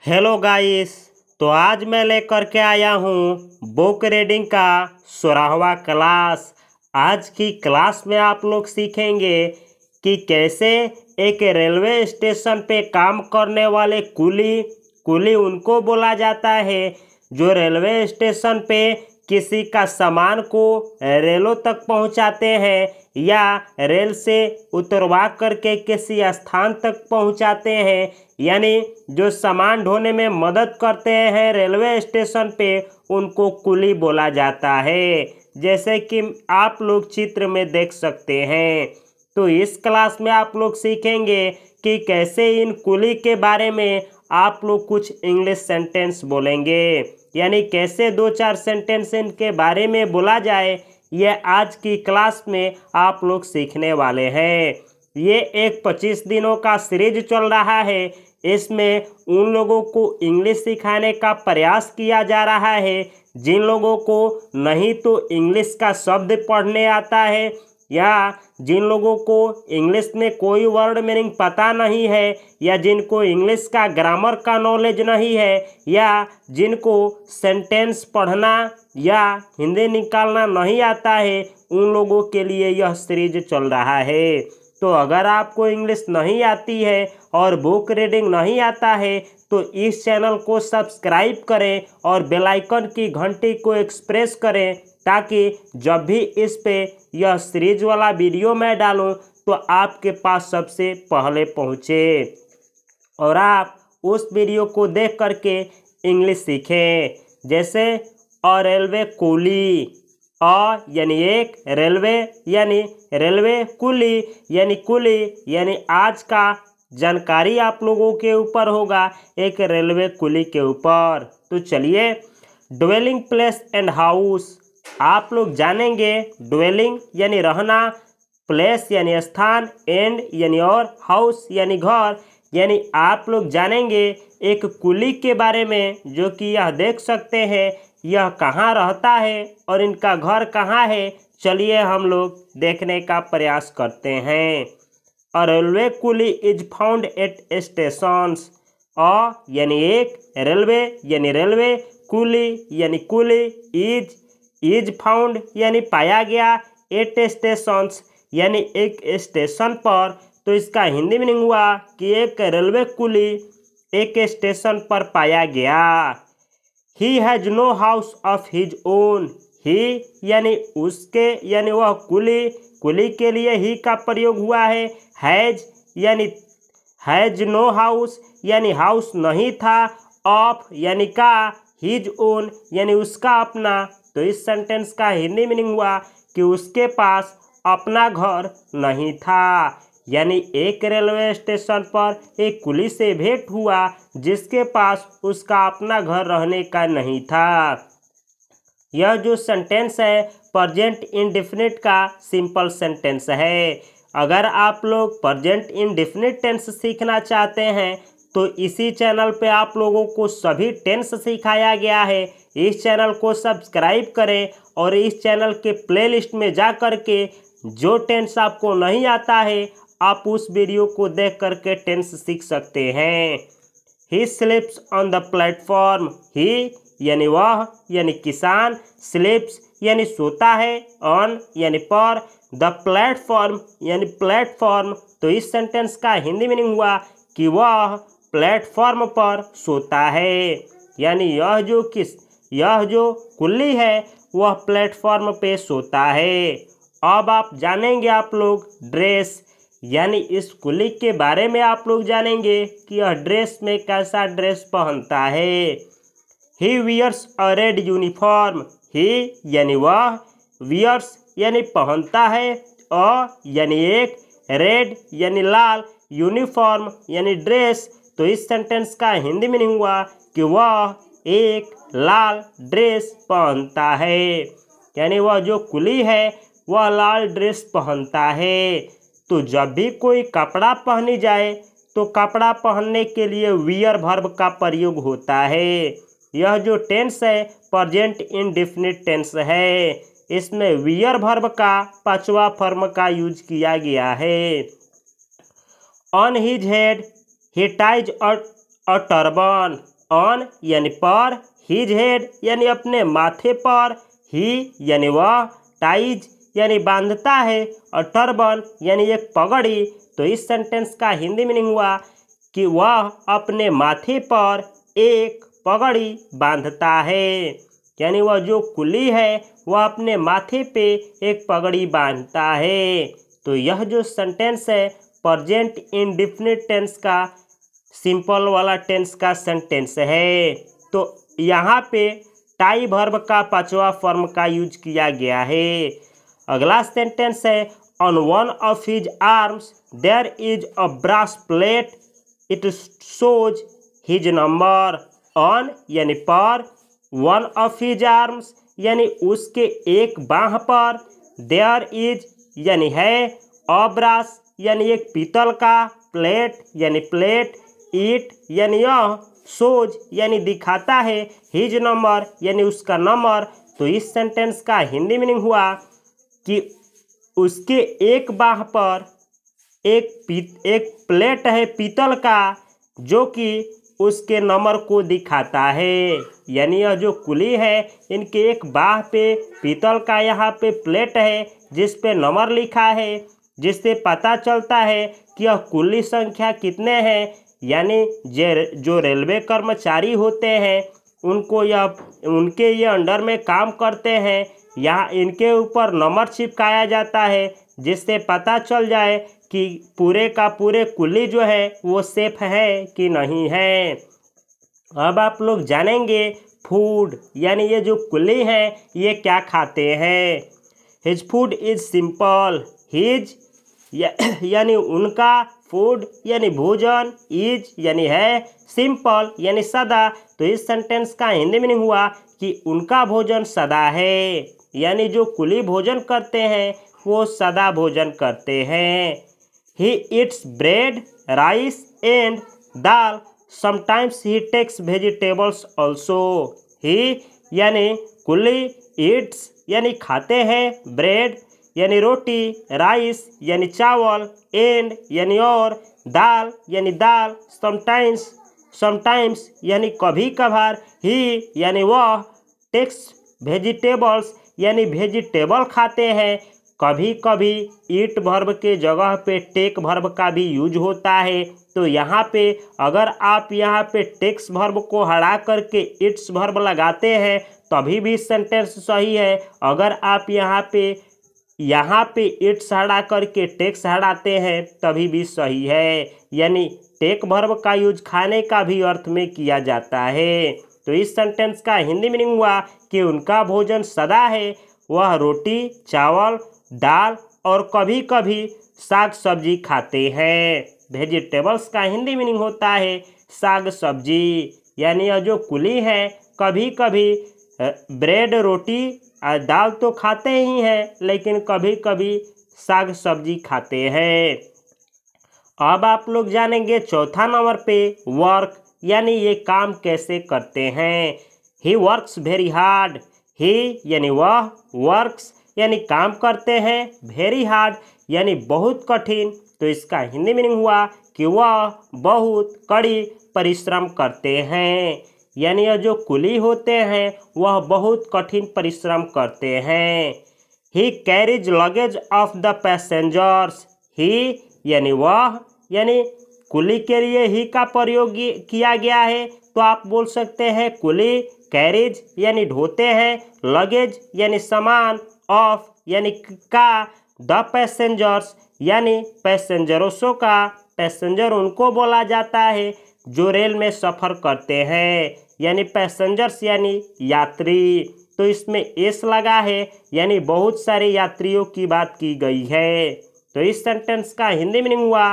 Hello guys. तो आज मैं लेकर के आया हूँ बुक रीडिंग का 16वां क्लास। आज की क्लास में आप लोग सीखेंगे कि कैसे एक रेलवे स्टेशन पे काम करने वाले कुली उनको बोला जाता है जो रेलवे स्टेशन पे किसी का सामान को रेलों तक पहुंचाते हैं या रेल से उतरवा करके किसी स्थान तक पहुंचाते हैं, यानी जो सामान ढोने में मदद करते हैं रेलवे स्टेशन पे, उनको कुली बोला जाता है। जैसे कि आप लोग चित्र में देख सकते हैं। तो इस क्लास में आप लोग सीखेंगे कि कैसे इन कुली के बारे में आप लोग कुछ इंग्लिश सेंटेंस बोलेंगे, यानी कैसे 2-4 सेंटेंस इनके बारे में बोला जाए। ये आज की क्लास में आप लोग सीखने वाले हैं। ये एक 25 दिनों का सीरीज चल रहा है। इसमें उन लोगों को इंग्लिश सिखाने का प्रयास किया जा रहा है जिन लोगों को नहीं तो इंग्लिश का शब्द पढ़ने आता है, या जिन लोगों को इंग्लिश में कोई वर्ड मीनिंग पता नहीं है, या जिनको इंग्लिश का ग्रामर का नॉलेज नहीं है, या जिनको सेंटेंस पढ़ना या हिंदी निकालना नहीं आता है, उन लोगों के लिए यह सीरीज चल रहा है। तो अगर आपको इंग्लिश नहीं आती है और बुक रीडिंग नहीं आता है तो इस चैनल को सब्सक्राइब करें और बेल आइकन की घंटी को एक्सप्रेस करें, ताकि जब भी इस पे यह सीरीज वाला वीडियो मैं डालूं तो आपके पास सबसे पहले पहुंचे और आप उस वीडियो को देख करके इंग्लिश सीखें। जैसे रेलवे कुली, यानी एक, रेलवे यानी रेलवे, कुली यानी आज का जानकारी आप लोगों के ऊपर होगा एक रेलवे कुली के ऊपर। तो चलिए, ड्वेलिंग प्लेस एंड हाउस आप लोग जानेंगे। ड्वेलिंग यानी रहना, प्लेस यानी स्थान, एंड यानी और, हाउस यानी घर। यानी आप लोग जानेंगे एक कुली के बारे में, जो कि यह देख सकते हैं यह कहाँ रहता है और इनका घर कहाँ है। चलिए हम लोग देखने का प्रयास करते हैं। A railway coolie is found at stations. यानी एक, रेलवे यानी रेलवे, कुली यानी कुली, इज फाउंड यानी पाया गया, एट स्टेशंस यानी एक स्टेशन पर। तो इसका हिंदी मीनिंग हुआ कि एक रेलवे कुली एक स्टेशन पर पाया गया। He has no house of his own. He यानी उसके, यानी वह कुली के लिए ही का प्रयोग हुआ है। हैज यानी हैज नो हाउस यानी हाउस नहीं था। ऑफ यानी का, हिज ओन यानी उसका अपना। तो इस सेंटेंस का हिंदी मीनिंग हुआ कि उसके पास अपना घर नहीं था। यानी एक रेलवे स्टेशन पर एक कुली से भेंट हुआ जिसके पास उसका अपना घर रहने का नहीं था। यह जो सेंटेंस है प्रेजेंट इंडेफिनिट का सिंपल सेंटेंस है। अगर आप लोग प्रेजेंट इंडेफिनिट टेंस सीखना चाहते हैं तो इसी चैनल पे आप लोगों को सभी टेंस सिखाया गया है। इस चैनल को सब्सक्राइब करें और इस चैनल के प्लेलिस्ट में जा कर के जो टेंस आपको नहीं आता है आप उस वीडियो को देख करके टेंस सीख सकते हैं। ही स्लीप्स ऑन द प्लेटफॉर्म। ही यानी वह यानी किसान, स्लीप्स यानी सोता है, ऑन यानी पर, द प्लेटफॉर्म यानी प्लेटफॉर्म। तो इस सेंटेंस का हिंदी मीनिंग हुआ कि वह प्लेटफॉर्म पर सोता है। यानी यह जो कुली है वह प्लेटफॉर्म पे सोता है। अब आप जानेंगे आप लोग ड्रेस, यानी इस कुली के बारे में आप लोग जानेंगे कि यह ड्रेस में कैसा ड्रेस पहनता है। ही वियर्स अ रेड यूनिफॉर्म। ही यानी वह, वियर्स यानी पहनता है, यानी एक, रेड यानी लाल, यूनिफॉर्म यानी ड्रेस। तो इस सेंटेंस का हिंदी मीनिंग हुआ कि वह एक लाल ड्रेस पहनता है। यानी वह जो कुली है वह लाल ड्रेस पहनता है। तो जब भी कोई कपड़ा पहनी जाए तो कपड़ा पहनने के लिए वियर वर्ब का प्रयोग होता है। यह जो टेंस है प्रेजेंट इंडेफिनिट टेंस है। इसमें वियर वर्ब का 5वां फॉर्म का यूज किया गया है। On his head he ties a turban. On यानी पर, हिज हेड यानी अपने माथे पर, ही यानी वह, टाइज यानी बांधता है और टर्बन यानी एक पगड़ी। तो इस सेंटेंस का हिंदी मीनिंग हुआ कि वह अपने माथे पर एक पगड़ी बांधता है, यानी वह जो कुली है वह अपने माथे पे एक पगड़ी बांधता है। तो यह जो सेंटेंस है प्रेजेंट इंडेफिनिट टेंस का सिंपल वाला टेंस का सेंटेंस है। तो यहाँ पे टाई वर्ब का पांचवा फॉर्म का यूज किया गया है। अगला सेंटेंस है on one of his arms there is a brass plate it shows his number. On यानी पर, वन ऑफ हिज आर्म्स यानी उसके एक बाह पर, देयर इज यानी है, अ ब्रास यानी एक पीतल का, प्लेट यानी प्लेट, इट यानी यह, शोज यानी दिखाता है, हिज नंबर यानी उसका नंबर। तो इस सेंटेंस का हिंदी मीनिंग हुआ कि उसके एक बाह पर एक प्लेट है पीतल का जो कि उसके नंबर को दिखाता है। यानी यह जो कुली है इनके एक बाह पे पीतल का यहाँ पे प्लेट है जिस पे नंबर लिखा है, जिससे पता चलता है कि यह कुली संख्या कितने हैं। यानी जो रेलवे कर्मचारी होते हैं उनके ये अंडर में काम करते हैं, यहाँ इनके ऊपर नंबर चिपकाया जाता है जिससे पता चल जाए कि पूरे का पूरे कुली जो है वो सेफ है कि नहीं है। अब आप लोग जानेंगे फूड, यानी ये जो कुली हैं ये क्या खाते हैं। His food is simple, his यानी उनका, फूड यानी भोजन, इज यानी है, सिंपल यानी सदा। तो इस सेंटेंस का हिंदी मीनिंग हुआ कि उनका भोजन सदा है, यानी जो कुली भोजन करते हैं वो सदा भोजन करते हैं। He eats bread, rice and dal, sometimes he takes vegetables also. He यानी कुली, ईट्स यानी खाते हैं, ब्रेड यानी रोटी, राइस यानी चावल, एंड यानी और, दाल यानी दाल, समटाइम्स यानी कभी कभार, ही यानी वह, टेक्स वेजिटेबल्स यानी वेजिटेबल खाते हैं। कभी कभी ईट वर्ब के जगह पे टेक वर्ब का भी यूज होता है। तो यहाँ पे अगर आप यहाँ पे टेक्स वर्ब को हटा करके इट्स वर्ब लगाते हैं तभी भी सेंटेंस सही है। अगर आप यहाँ पे इट्स हटा करके टेक्स हटाते हैं तभी भी सही है। यानी टेक वर्ब का यूज खाने का भी अर्थ में किया जाता है। तो इस सेंटेंस का हिंदी मीनिंग हुआ कि उनका भोजन सदा है, वह रोटी, चावल, दाल और कभी कभी साग सब्जी खाते हैं। वेजिटेबल्स का हिंदी मीनिंग होता है साग सब्जी, यानी यह जो कुली है कभी कभी ब्रेड, रोटी और दाल तो खाते ही हैं लेकिन कभी कभी साग सब्जी खाते हैं। अब आप लोग जानेंगे चौथा नंबर पे वर्क, यानी ये काम कैसे करते हैं। ही वर्क्स वेरी हार्ड, ही यानी वह, वर्क्स यानी काम करते हैं, वेरी हार्ड यानी बहुत कठिन। तो इसका हिंदी मीनिंग हुआ कि वह बहुत कड़ी परिश्रम करते हैं, यानी यह जो कुली होते हैं वह बहुत कठिन परिश्रम करते हैं। He carries luggage of the passengers, he यानी वह, यानी कुली के लिए ही का प्रयोग किया गया है तो आप बोल सकते हैं कुली, कैरेज यानी ढोते हैं, लगेज यानी सामान, ऑफ यानी का, द पैसेंजर्स यानी पैसेंजरों का, पैसेंजर उनको बोला जाता है जो रेल में सफ़र करते हैं, यानी पैसेंजर्स यानी यात्री। तो इसमें एस लगा है यानी बहुत सारे यात्रियों की बात की गई है। तो इस सेंटेंस का हिंदी मीनिंग हुआ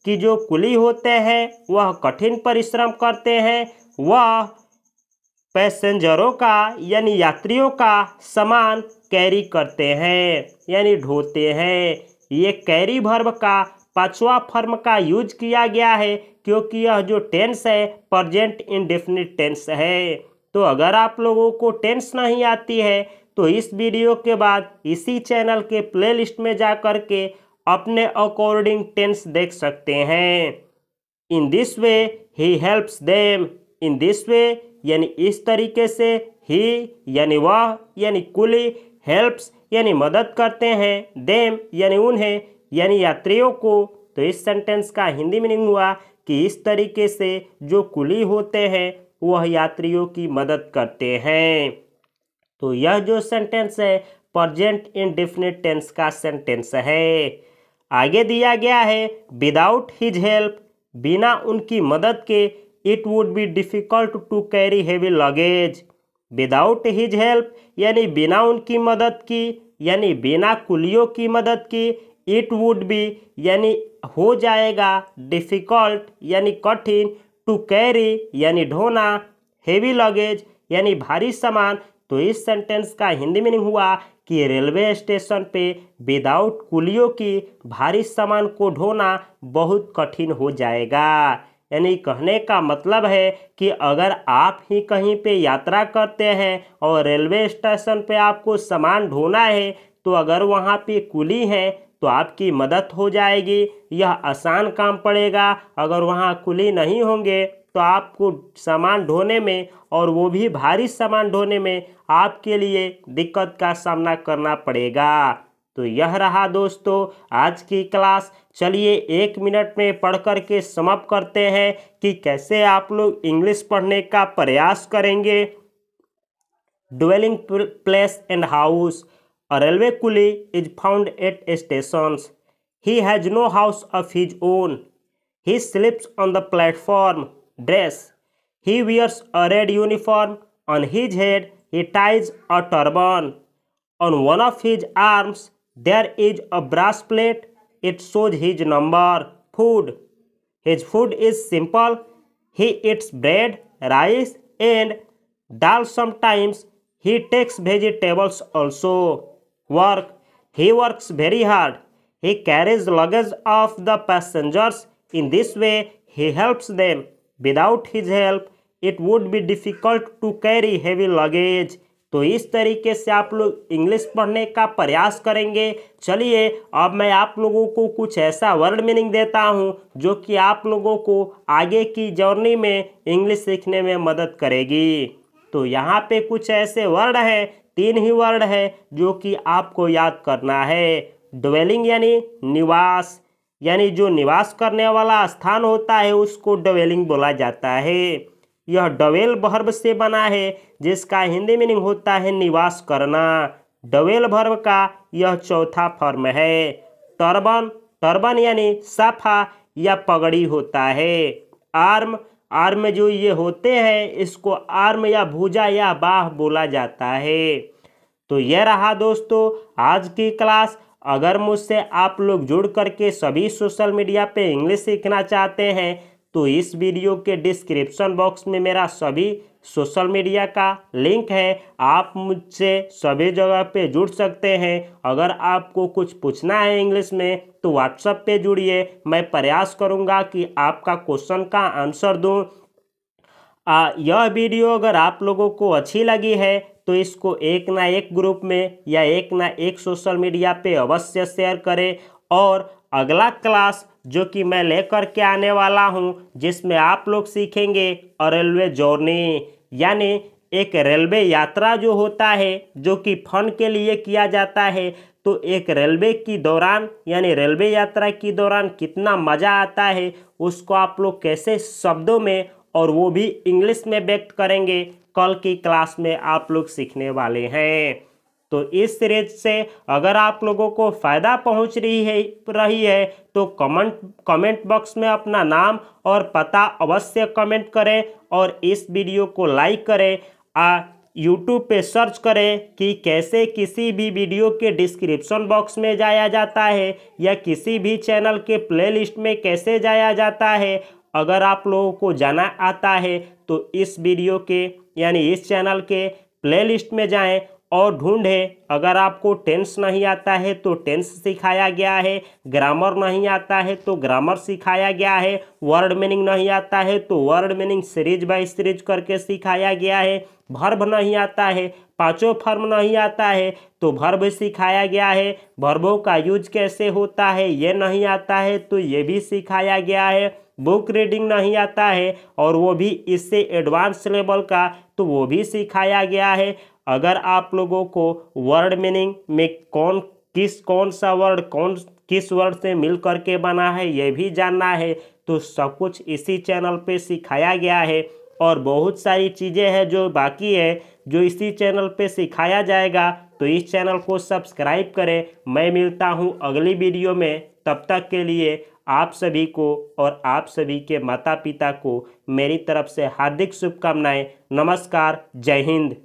कि जो कुली होते हैं वह कठिन परिश्रम करते हैं, वह पैसेंजरों का यानी यात्रियों का सामान कैरी करते हैं यानी ढोते हैं। ये कैरी वर्ब का पांचवा फॉर्म का यूज किया गया है क्योंकि यह जो टेंस है प्रेजेंट इंडेफिनिट टेंस है। तो अगर आप लोगों को टेंस नहीं आती है तो इस वीडियो के बाद इसी चैनल के प्लेलिस्ट में जा कर के अपने अकॉर्डिंग टेंस देख सकते हैं। In this way he helps them in this way यानी इस तरीके से, ही यानी वह यानी कुली, हेल्प्स यानी मदद करते हैं, देम यानी उन्हें यानी यात्रियों को। तो इस सेंटेंस का हिंदी मीनिंग हुआ कि इस तरीके से जो कुली होते हैं वह यात्रियों की मदद करते हैं। तो यह जो सेंटेंस है प्रेजेंट इंडेफिनिट टेंस का सेंटेंस है। आगे दिया गया है विदाउट हिज हेल्प, बिना उनकी मदद के it would be difficult to carry heavy luggage. Without his help यानी बिना उनकी मदद की, यानी बिना कुलियों की मदद की, इट वुड बी यानी हो जाएगा, डिफिकल्ट यानी कठिन, टू कैरी यानी ढोना, हेवी लगेज यानी भारी सामान। तो इस सेंटेंस का हिंदी मीनिंग हुआ कि रेलवे स्टेशन पे विदाउट कुलियों की भारी सामान को ढोना बहुत कठिन हो जाएगा। यानी कहने का मतलब है कि अगर आप ही कहीं पे यात्रा करते हैं और रेलवे स्टेशन पे आपको सामान ढोना है, तो अगर वहाँ पे कुली है तो आपकी मदद हो जाएगी, यह आसान काम पड़ेगा। अगर वहाँ कुली नहीं होंगे तो आपको सामान ढोने में, और वो भी भारी सामान ढोने में, आपके लिए दिक्कत का सामना करना पड़ेगा। तो यह रहा दोस्तों आज की क्लास। चलिए 1 मिनट में पढ़ कर के समाप्त करते हैं कि कैसे आप लोग इंग्लिश पढ़ने का प्रयास करेंगे। Dwelling place and house. A railway coolie is found at stations. He has no house of his own. He sleeps on the platform. Dress. He wears a red uniform. On his head he ties a turban. On one of his arms there is a brass plate. It shows his number. Food. His food is simple. He eats bread, rice and dal sometimes. He takes vegetables also. Work. He works very hard. He carries luggage of the passengers. In this way, he helps them. Without his help, it would be difficult to carry heavy luggage. तो इस तरीके से आप लोग English पढ़ने का प्रयास करेंगे। चलिए अब मैं आप लोगों को कुछ ऐसा वर्ड मीनिंग देता हूं जो कि आप लोगों को आगे की जर्नी में इंग्लिश सीखने में मदद करेगी। तो यहाँ पे कुछ ऐसे वर्ड हैं, 3 ही वर्ड है जो कि आपको याद करना है। ड्वेलिंग यानी निवास, यानी जो निवास करने वाला स्थान होता है उसको ड्वेलिंग बोला जाता है। यह डवेल वर्ब से बना है जिसका हिंदी मीनिंग होता है निवास करना। डवेल वर्ब का यह चौथा फॉर्म है। टर्बन, टर्बन यानी साफा या पगड़ी होता है। आर्म, आर्म जो ये होते हैं इसको आर्म या भुजा या बाह बोला जाता है। तो यह रहा दोस्तों आज की क्लास। अगर मुझसे आप लोग जुड़ करके सभी सोशल मीडिया पे इंग्लिश सीखना चाहते हैं तो इस वीडियो के डिस्क्रिप्शन बॉक्स में मेरा सभी सोशल मीडिया का लिंक है। आप मुझसे सभी जगह पे जुड़ सकते हैं। अगर आपको कुछ पूछना है इंग्लिश में तो व्हाट्सएप पे जुड़िए, मैं प्रयास करूँगा कि आपका क्वेश्चन का आंसर दूँ। यह वीडियो अगर आप लोगों को अच्छी लगी है तो इसको एक ना एक ग्रुप में या एक ना एक सोशल मीडिया पे अवश्य शेयर करें। और अगला क्लास जो कि मैं लेकर के आने वाला हूं जिसमें आप लोग सीखेंगे रेलवे जर्नी, यानी एक रेलवे यात्रा जो होता है जो कि फन के लिए किया जाता है। तो एक रेलवे की दौरान यानी रेलवे यात्रा की दौरान कितना मज़ा आता है उसको आप लोग कैसे शब्दों में और वो भी इंग्लिश में व्यक्त करेंगे, कल की क्लास में आप लोग सीखने वाले हैं। तो इस सीरीज से अगर आप लोगों को फ़ायदा पहुंच रही है तो कमेंट बॉक्स में अपना नाम और पता अवश्य कमेंट करें और इस वीडियो को लाइक करें। यूट्यूब पे सर्च करें कि कैसे किसी भी वीडियो के डिस्क्रिप्शन बॉक्स में जाया जाता है या किसी भी चैनल के प्लेलिस्ट में कैसे जाया जाता है। अगर आप लोगों को जाना आता है तो इस वीडियो के यानी इस चैनल के प्लेलिस्ट में जाएं और ढूंढें। अगर आपको टेंस नहीं आता है तो टेंस सिखाया गया है, ग्रामर नहीं आता है तो ग्रामर सिखाया गया है, वर्ड मीनिंग नहीं आता है तो word meaning series by series करके सिखाया गया है, वर्ब नहीं आता है, 5 फॉर्म नहीं आता है तो वर्ब सिखाया गया है, वर्बों का यूज कैसे होता है ये नहीं आता है तो ये भी सिखाया गया है। बुक रीडिंग नहीं आता है और वो भी इससे एडवांस लेवल का, तो वो भी सिखाया गया है। अगर आप लोगों को वर्ड मीनिंग में कौन सा वर्ड किस वर्ड से मिल करके बना है ये भी जानना है, तो सब कुछ इसी चैनल पे सिखाया गया है। और बहुत सारी चीज़ें हैं जो बाकी है, जो इसी चैनल पे सिखाया जाएगा, तो इस चैनल को सब्सक्राइब करें। मैं मिलता हूँ अगली वीडियो में, तब तक के लिए आप सभी को और आप सभी के माता पिता को मेरी तरफ से हार्दिक शुभकामनाएं। नमस्कार, जय हिंद।